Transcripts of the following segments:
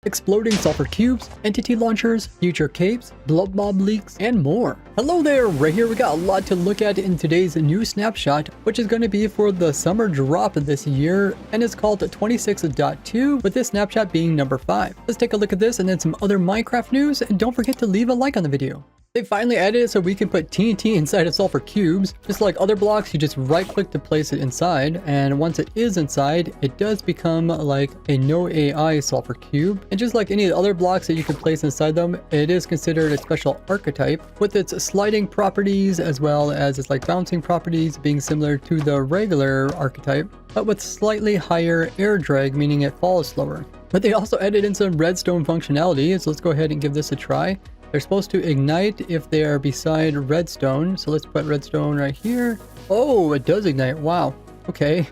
exploding sulfur cubes, entity launchers, future capes, blob mob leaks, and more. Hello there, right here we got a lot to look at in today's new snapshot, which is going to be for the summer drop this year, and it's called 26.2, with this snapshot being number 5. Let's take a look at this and then some other Minecraft news, and don't forget to leave a like on the video. They finally added it so we can put TNT inside of sulfur cubes. Just like other blocks, you just right click to place it inside, and once it is inside, it does become like a no AI sulfur cube. And just like any other blocks that you can place inside them, it is considered a special archetype with its sliding properties as well as its like bouncing properties being similar to the regular archetype, but with slightly higher air drag, meaning it falls slower. But they also added in some redstone functionality, so let's go ahead and give this a try. They're supposed to ignite if they are beside redstone. So let's put redstone right here. Oh, it does ignite. Wow. Okay.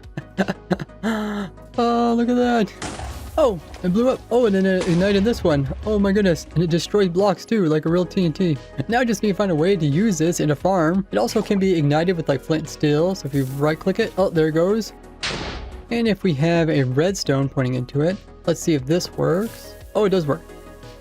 Oh, look at that. Oh, it blew up. Oh, and then it ignited this one. Oh my goodness. And it destroys blocks too, like a real TNT. Now I just need to find a way to use this in a farm. It also can be ignited with like flint and steel. So if you right click it, oh, there it goes. And if we have a redstone pointing into it, let's see if this works. Oh, it does work.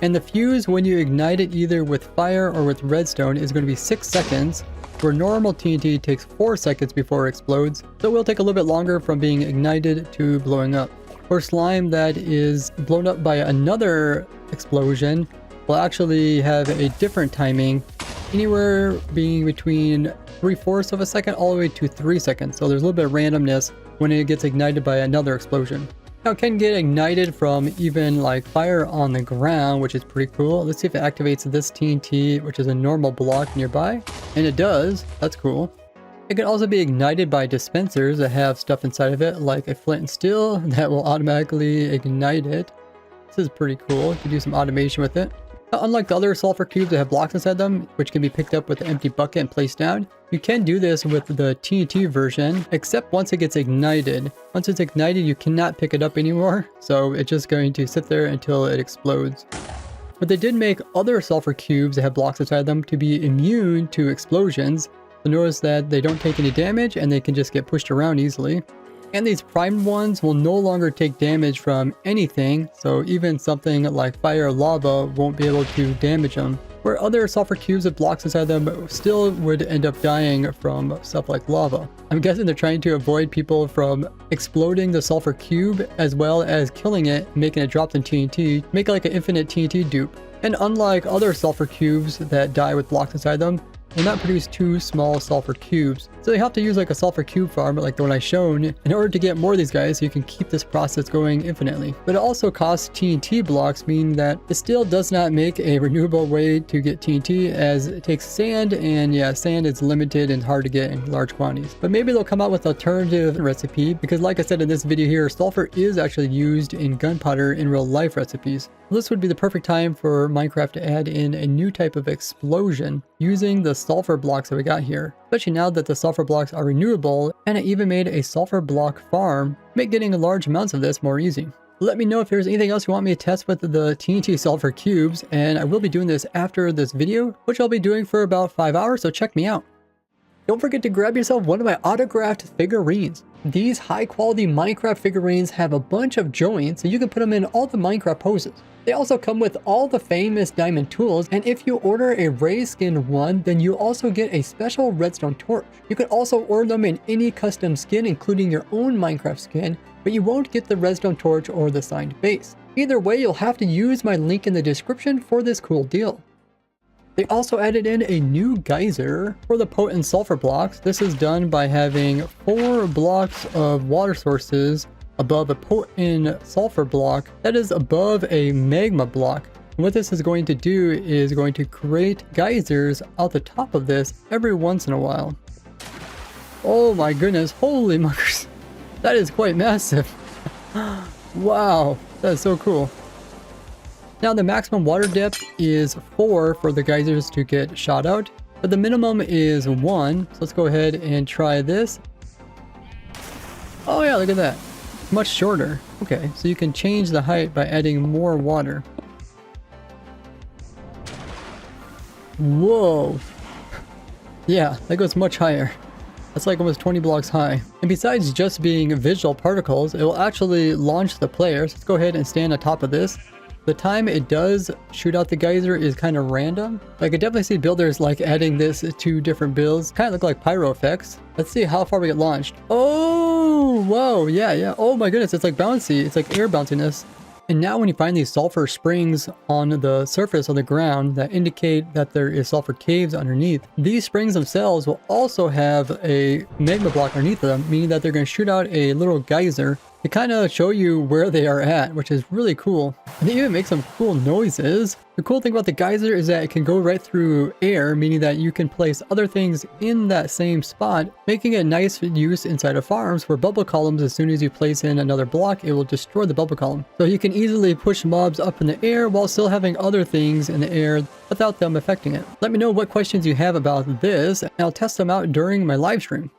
And the fuse, when you ignite it either with fire or with redstone, is going to be 6 seconds, where normal TNT takes 4 seconds before it explodes, so it will take a little bit longer from being ignited to blowing up. For slime that is blown up by another explosion, will actually have a different timing, anywhere being between 3/4 of a second all the way to 3 seconds, so there's a little bit of randomness when it gets ignited by another explosion. Now it can get ignited from even like fire on the ground, which is pretty cool. Let's see if it activates this TNT, which is a normal block nearby. And it does. That's cool. It can also be ignited by dispensers that have stuff inside of it, like a flint and steel that will automatically ignite it. This is pretty cool. You can do some automation with it. Now, unlike the other sulfur cubes that have blocks inside them, which can be picked up with an empty bucket and placed down, you can do this with the TNT version, except once it gets ignited. Once it's ignited, you cannot pick it up anymore, so it's just going to sit there until it explodes. But they did make other sulfur cubes that have blocks inside them to be immune to explosions, so notice that they don't take any damage and they can just get pushed around easily. And these primed ones will no longer take damage from anything, so even something like fire or lava won't be able to damage them. Where other sulfur cubes with blocks inside them still would end up dying from stuff like lava. I'm guessing they're trying to avoid people from exploding the sulfur cube as well as killing it, making it drop in TNT, make like an infinite TNT dupe. And unlike other sulfur cubes that die with blocks inside them, will not produce 2 small sulfur cubes. So they have to use like a sulfur cube farm like the one I've shown in order to get more of these guys so you can keep this process going infinitely. But it also costs TNT blocks, meaning that it still does not make a renewable way to get TNT, as it takes sand, and yeah, sand is limited and hard to get in large quantities. But maybe they'll come out with an alternative recipe, because like I said in this video here, sulfur is actually used in gunpowder in real life recipes. This would be the perfect time for Minecraft to add in a new type of explosion using the sulfur blocks that we got here, especially now that the sulfur blocks are renewable, and I even made a sulfur block farm, make getting large amounts of this more easy. Let me know if there's anything else you want me to test with the TNT sulfur cubes, and I will be doing this after this video, which I'll be doing for about 5 hours, so check me out. Don't forget to grab yourself one of my autographed figurines. These high quality Minecraft figurines have a bunch of joints, so you can put them in all the Minecraft poses. They also come with all the famous diamond tools, and if you order a Ray skin one, then you also get a special redstone torch. You can also order them in any custom skin, including your own Minecraft skin, but you won't get the redstone torch or the signed base. Either way, you'll have to use my link in the description for this cool deal. They also added in a new geyser for the potent sulfur blocks. This is done by having 4 blocks of water sources above a potent sulfur block that is above a magma block. And what this is going to do is going to create geysers out the top of this every once in a while. Oh my goodness, holy muckers. That is quite massive. Wow, that is so cool. Now the maximum water depth is 4 for the geysers to get shot out, but the minimum is 1. So let's go ahead and try this. Oh yeah, look at that. Much shorter. Okay, so you can change the height by adding more water. Whoa. Yeah, that goes much higher. That's like almost 20 blocks high. And besides just being visual particles, it will actually launch the players. Let's go ahead and stand on top of this. The time it does shoot out the geyser is kind of random. I could definitely see builders like adding this to different builds. Kind of look like pyro effects. Let's see how far we get launched. Oh, whoa, yeah. Oh my goodness, it's like bouncy. It's like air bounciness. And now when you find these sulfur springs on the surface of the ground that indicate that there is sulfur caves underneath, these springs themselves will also have a magma block underneath them, meaning that they're going to shoot out a little geyser to kind of show you where they are at, which is really cool. And they even make some cool noises. The cool thing about the geyser is that it can go right through air, meaning that you can place other things in that same spot, making it nice use inside of farms where bubble columns, as soon as you place in another block, it will destroy the bubble column. So you can easily push mobs up in the air while still having other things in the air without them affecting it. Let me know what questions you have about this, and I'll test them out during my live stream.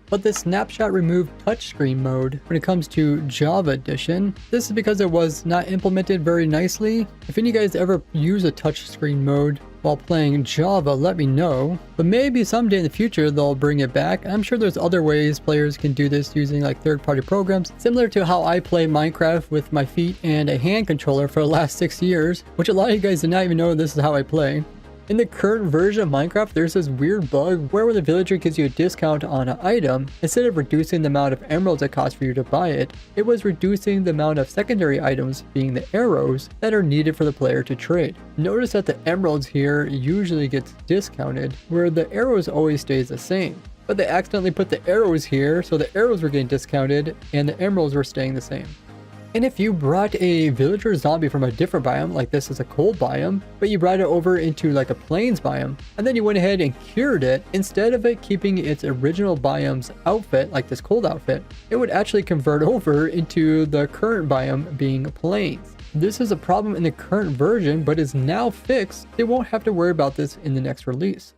But the snapshot removed touchscreen mode when it comes to Java Edition. This is because it was not implemented very nicely. If any of you guys ever use a touchscreen mode while playing Java, let me know. But maybe someday in the future they'll bring it back. I'm sure there's other ways players can do this using like third-party programs, similar to how I play Minecraft with my feet and a hand controller for the last 6 years, which a lot of you guys did not even know this is how I play. In the current version of Minecraft, there's this weird bug where when the villager gives you a discount on an item, instead of reducing the amount of emeralds it costs for you to buy it, it was reducing the amount of secondary items, being the arrows, that are needed for the player to trade. Notice that the emeralds here usually gets discounted, where the arrows always stays the same. But they accidentally put the arrows here, so the arrows were getting discounted and the emeralds were staying the same. And if you brought a villager zombie from a different biome, like this is a cold biome, but you brought it over into like a plains biome, and then you went ahead and cured it, instead of it keeping its original biome's outfit, like this cold outfit, it would actually convert over into the current biome being plains. This is a problem in the current version, but is now fixed. They won't have to worry about this in the next release.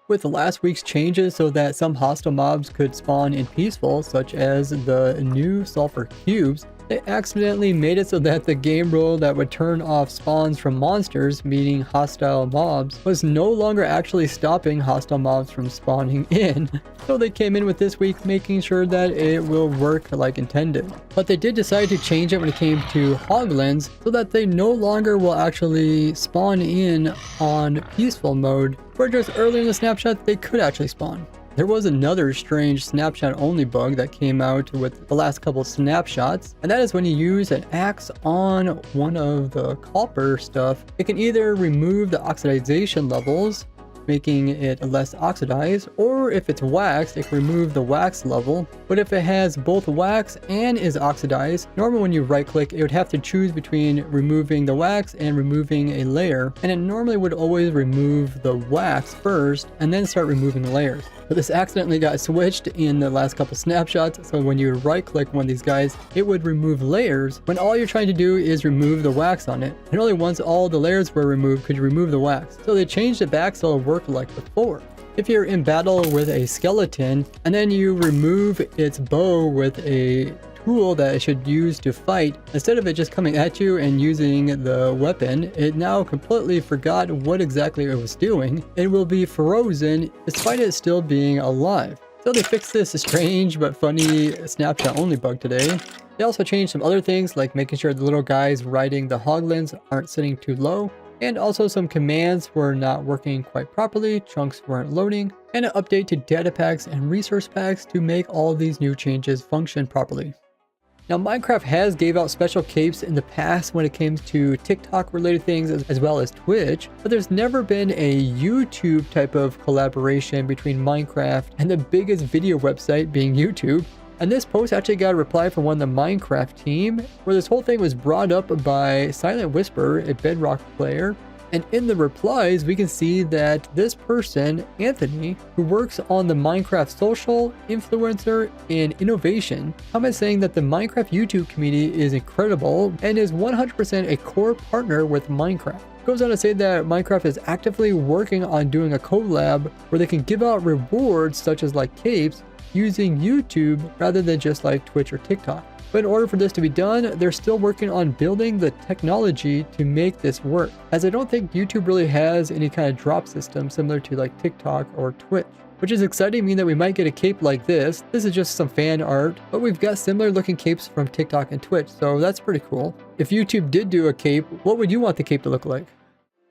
With last week's changes so that some hostile mobs could spawn in peaceful, such as the new sulfur cubes, they accidentally made it so that the game rule that would turn off spawns from monsters, meaning hostile mobs, was no longer actually stopping hostile mobs from spawning in. So they came in with this week making sure that it will work like intended. But they did decide to change it when it came to hoglins so that they no longer will actually spawn in on peaceful mode, where just earlier in the snapshot they could actually spawn. There was another strange snapshot only bug that came out with the last couple snapshots, and that is when you use an axe on one of the copper stuff, it can either remove the oxidization levels, making it less oxidized, or if it's wax, it can remove the wax level. But if it has both wax and is oxidized, normally when you right click, it would have to choose between removing the wax and removing a layer, and it normally would always remove the wax first and then start removing the layers. But this accidentally got switched in the last couple snapshots, so when you right click one of these guys, it would remove layers when all you're trying to do is remove the wax on it. And only once all the layers were removed could you remove the wax. So they changed it back so it worked like before. If you're in battle with a skeleton and then you remove its bow with a tool that it should use to fight, instead of it just coming at you and using the weapon, it now completely forgot what exactly it was doing. It will be frozen despite it still being alive. So they fixed this strange but funny snapshot only bug today. They also changed some other things, like making sure the little guys riding the hoglins aren't sitting too low, and also some commands were not working quite properly, chunks weren't loading, and an update to data packs and resource packs to make all these new changes function properly. Now, Minecraft has gave out special capes in the past when it came to TikTok related things as well as Twitch, but there's never been a YouTube type of collaboration between Minecraft and the biggest video website being YouTube. And this post actually got a reply from one of the Minecraft team, where this whole thing was brought up by Silent Whisper, a Bedrock player. And in the replies, we can see that this person, Anthony, who works on the Minecraft social, influencer, and innovation, comments saying that the Minecraft YouTube community is incredible and is 100% a core partner with Minecraft. Goes on to say that Minecraft is actively working on doing a collab where they can give out rewards such as like capes using YouTube rather than just like Twitch or TikTok. But in order for this to be done, they're still working on building the technology to make this work, as I don't think YouTube really has any kind of drop system similar to like TikTok or Twitch. which is exciting, meaning that we might get a cape like this. This is just some fan art, but we've got similar looking capes from TikTok and Twitch, so that's pretty cool. If YouTube did do a cape, what would you want the cape to look like?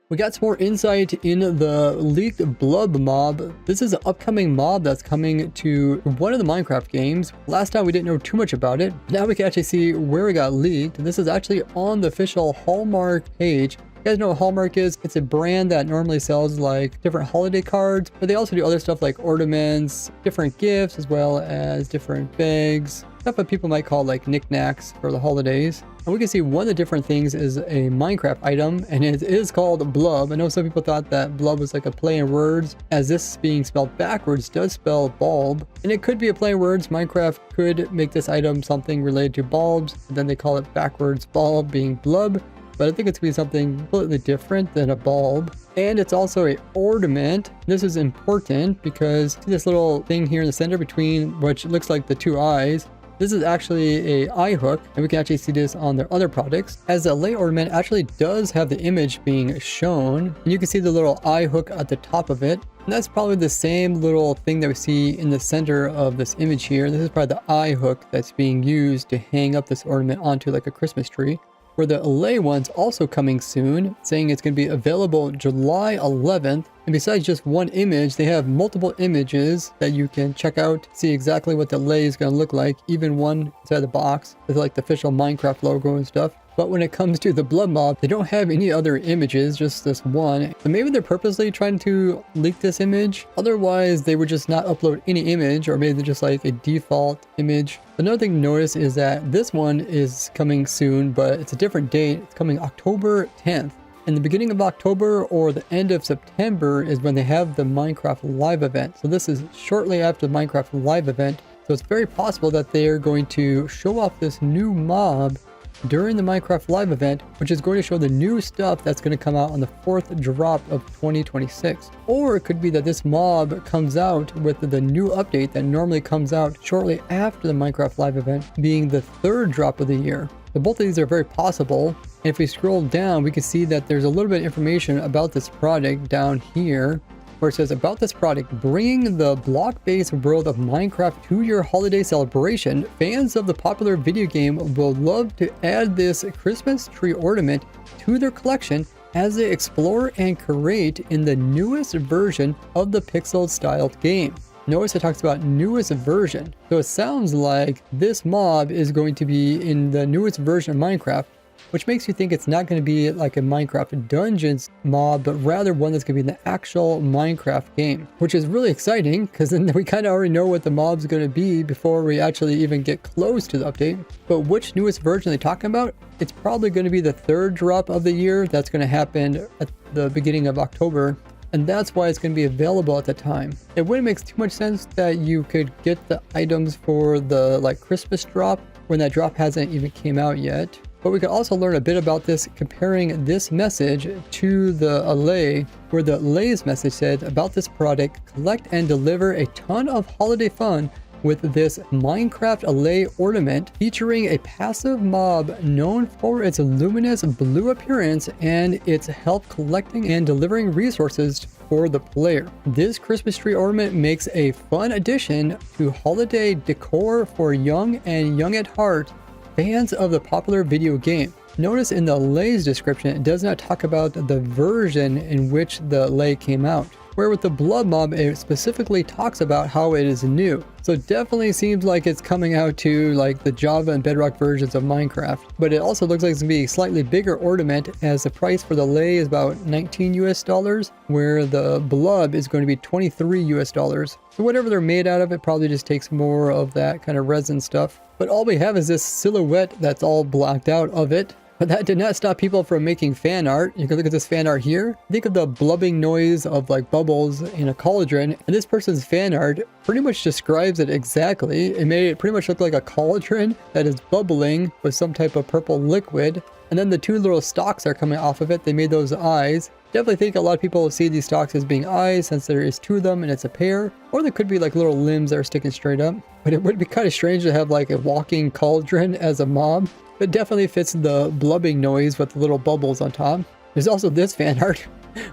We got some more insight in the leaked Blub mob. This is an upcoming mob that's coming to one of the Minecraft games. Last time we didn't know too much about it. Now we can actually see where it got leaked. This is actually on the official Hallmark page. You guys know what Hallmark is? It's a brand that normally sells like different holiday cards, but they also do other stuff like ornaments, different gifts, as well as different bags, stuff that people might call like knickknacks for the holidays. And we can see one of the different things is a Minecraft item, and it is called Blub. I know some people thought that Blub was like a play in words, as this being spelled backwards does spell bulb. And it could be a play in words. Minecraft could make this item something related to bulbs, and then they call it backwards bulb being Blub. But I think it's going to be something completely different than a bulb. And it's also an ornament. This is important because see this little thing here in the center between which looks like the two eyes. This is actually a eye hook, and we can actually see this on their other products, as the lay ornament actually does have the image being shown, and you can see the little eye hook at the top of it. And that's probably the same little thing that we see in the center of this image here. This is probably the eye hook that's being used to hang up this ornament onto like a Christmas tree. Where the lay one's also coming soon, saying it's going to be available July 11th. And besides just one image, they have multiple images that you can check out to see exactly what the lay is going to look like, even one inside the box with like the official Minecraft logo and stuff. But when it comes to the Blood mob, they don't have any other images, just this one. So maybe they're purposely trying to leak this image. Otherwise, they would just not upload any image, or maybe they're just like a default image. Another thing to notice is that this one is coming soon, but it's a different date. It's coming October 10th. In the beginning of October or the end of September is when they have the Minecraft live event. So this is shortly after the Minecraft live event. So it's very possible that they're going to show off this new mob during the Minecraft live event, which is going to show the new stuff that's going to come out on the 4th drop of 2026. Or it could be that this mob comes out with the new update that normally comes out shortly after the Minecraft live event, being the 3rd drop of the year. So both of these are very possible. And if we scroll down, we can see that there's a little bit of information about this product down here, where it says about this product, bringing the block-based world of Minecraft to your holiday celebration. Fans of the popular video game will love to add this Christmas tree ornament to their collection as they explore and create in the newest version of the pixel-styled game. Notice it talks about newest version. So it sounds like this mob is going to be in the newest version of Minecraft, which makes you think it's not going to be like a Minecraft Dungeons mob, but rather one that's going to be in the actual Minecraft game, which is really exciting because then we kind of already know what the mob's going to be before we actually even get close to the update. But which newest version are they talking about? It's probably going to be the 3rd drop of the year. That's going to happen at the beginning of October. And that's why it's going to be available at the time. It wouldn't make too much sense that you could get the items for the like Christmas drop when that drop hasn't even came out yet. But we can also learn a bit about this comparing this message to the lay, where the lay's message said about this product, collect and deliver a ton of holiday fun with this Minecraft lay ornament featuring a passive mob known for its luminous blue appearance and its help collecting and delivering resources for the player. This Christmas tree ornament makes a fun addition to holiday decor for young and young at heart fans of the popular video game. Notice in the lay's description, it does not talk about the version in which the lay came out. Where with the Blood mob, it specifically talks about how it is new. So it definitely seems like it's coming out to like the Java and Bedrock versions of Minecraft. But it also looks like it's gonna be a slightly bigger ornament, as the price for the lay is about $19 US, where the Blood is going to be $23 US. So whatever they're made out of, it probably just takes more of that kind of resin stuff. But all we have is this silhouette that's all blacked out of it. But that did not stop people from making fan art. You can look at this fan art here. Think of the blubbing noise of like bubbles in a cauldron. And this person's fan art pretty much describes it exactly. It made it pretty much look like a cauldron that is bubbling with some type of purple liquid. And then the two little stalks are coming off of it. They made those eyes. Definitely think a lot of people see these stalks as being eyes since there is 2 of them and it's a pair. Or there could be like little limbs that are sticking straight up. But it would be kind of strange to have like a walking cauldron as a mob. It definitely fits the blubbing noise with the little bubbles on top. There's also this fan art.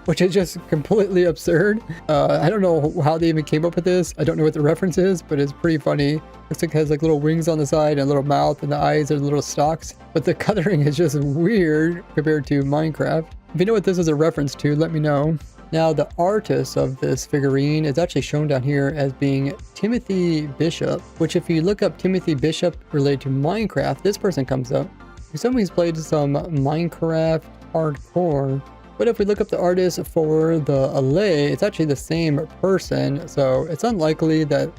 which is just completely absurd. I don't know how they even came up with this. I don't know what the reference is, but it's pretty funny. Looks like it has like little wings on the side and a little mouth, and the eyes are little stalks. But the coloring is just weird compared to Minecraft. If you know what this is a reference to, let me know. Now, the artist of this figurine is actually shown down here as being Timothy Bishop, which if you look up Timothy Bishop related to Minecraft, this person comes up. Somebody's played some Minecraft hardcore. But if we look up the artist for the Allay, it's actually the same person, so it's unlikely that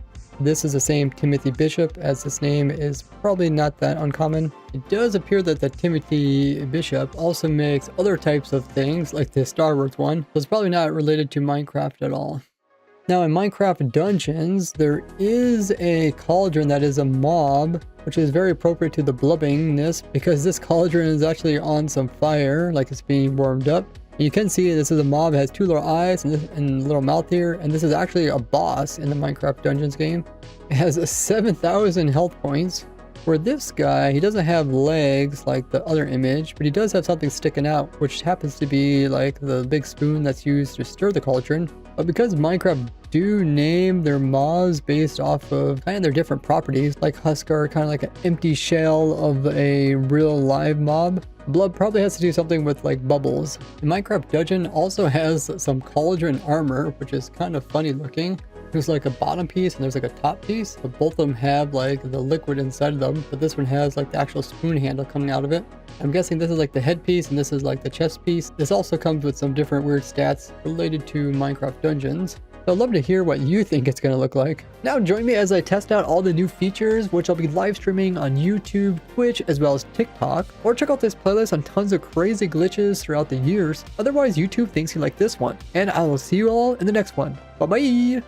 this is the same Timothy Bishop, as this name is probably not that uncommon. It does appear that the Timothy Bishop also makes other types of things, like the Star Wars one, so it's probably not related to Minecraft at all. Now in Minecraft Dungeons, there is a cauldron that is a mob, which is very appropriate to the blubbingness, because this cauldron is actually on some fire, like it's being warmed up. You can see this is a mob. It has two little eyes and a little mouth here, and this is actually a boss in the Minecraft Dungeons game. It has 7,000 health points. Where this guy, he doesn't have legs like the other image, but he does have something sticking out, which happens to be like the big spoon that's used to stir the cauldron. But because Minecraft do name their mobs based off of kind of their different properties, like Huskar, kind of like an empty shell of a real live mob, Blub probably has to do something with like bubbles. The Minecraft Dungeon also has some cauldron armor, which is kind of funny looking. There's like a bottom piece and there's like a top piece, but both of them have like the liquid inside of them, but this one has like the actual spoon handle coming out of it. I'm guessing this is like the head piece and this is like the chest piece. This also comes with some different weird stats related to Minecraft Dungeons. So I'd love to hear what you think it's going to look like. Now join me as I test out all the new features, which I'll be live streaming on YouTube, Twitch, as well as TikTok. Or check out this playlist on tons of crazy glitches throughout the years. Otherwise, YouTube thinks you like this one. And I will see you all in the next one. Bye bye!